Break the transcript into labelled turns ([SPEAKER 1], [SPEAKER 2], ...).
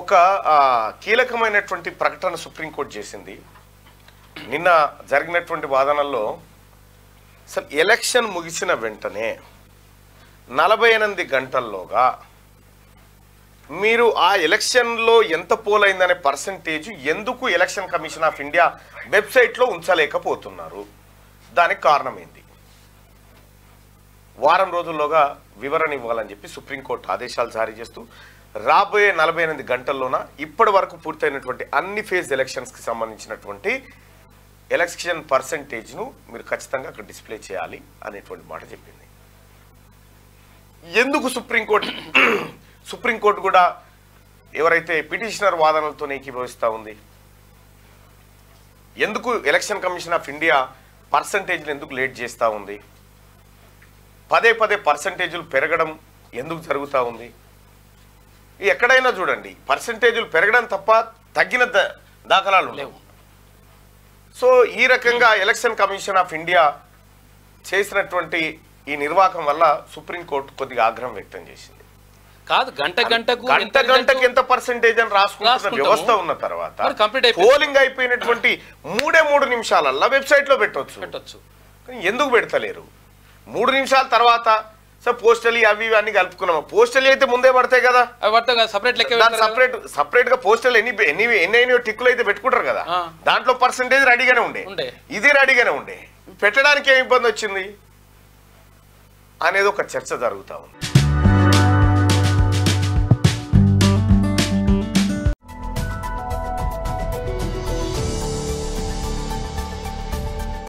[SPEAKER 1] ఒక కీలకమైనటువంటి ప్రకటన సుప్రీంకోర్టు చేసింది. నిన్న జరిగినటువంటి వాదనల్లో అసలు ఎలక్షన్ ముగిసిన వెంటనే 48 గంటల్లోగా మీరు ఆ ఎలక్షన్లో ఎంత పోలైందనే పర్సంటేజ్ ఎందుకు ఎలక్షన్ కమిషన్ ఆఫ్ ఇండియా వెబ్సైట్లో ఉంచలేకపోతున్నారు? దానికి కారణం ఏంది? వారం రోజుల్లోగా వివరణ ఇవ్వాలని చెప్పి సుప్రీంకోర్టు ఆదేశాలు జారీ చేస్తూ రాబోయే 48 గంటల్లోన ఇప్పటి వరకు పూర్తయినటువంటి అన్ని ఫేజ్ ఎలక్షన్స్కి సంబంధించినటువంటి ఎలక్షన్ పర్సంటేజ్ను మీరు ఖచ్చితంగా అక్కడ డిస్ప్లే చేయాలి అనేటువంటి మాట చెప్పింది. ఎందుకు సుప్రీంకోర్టు కూడా ఎవరైతే పిటిషనర్ వాదనలతో ఏకీభవిస్తూ ఉంది? ఎందుకు ఎలక్షన్ కమిషన్ ఆఫ్ ఇండియా పర్సంటేజ్లు ఎందుకు లేట్ చేస్తూ ఉంది? పదే పర్సంటేజీలు పెరగడం ఎందుకు జరుగుతూ ఉంది? ఎక్కడైనా చూడండి పర్సంటేజీలు పెరగడం తప్ప తగ్గిన దాఖలాలు లేవు. సో ఈ రకంగా ఎలక్షన్ కమిషన్ ఆఫ్ ఇండియా చేసినటువంటి ఈ నిర్వాహకం వల్ల సుప్రీంకోర్టు కొద్దిగా ఆగ్రహం వ్యక్తం చేసింది.
[SPEAKER 2] కాదు
[SPEAKER 1] గంటకి ఎంత పర్సెంటేజ్ అని రాసుకుంటున్న వ్యవస్థ ఉన్న తర్వాత పోలింగ్ అయిపోయినటువంటి 3 నిమిషాలల్లా వెబ్సైట్లో పెట్టొచ్చు. ఎందుకు పెడతలేరు? 3 నిమిషాల తర్వాత పోస్టల్ అవి అన్ని కలుపుకున్నాము. పోస్టల్ అయితే ముందే పడతాయి కదా, సపరేట్ గా పోస్టల్ ఎన్ని టిక్కులు అయితే పెట్టుకుంటారు కదా, దాంట్లో పర్సెంటేజ్ రెడీగానే ఉండే, ఇది రెడీగానే ఉండే, పెట్టడానికి ఏమి ఇబ్బంది వచ్చింది అనేది ఒక చర్చ జరుగుతూ ఉంది.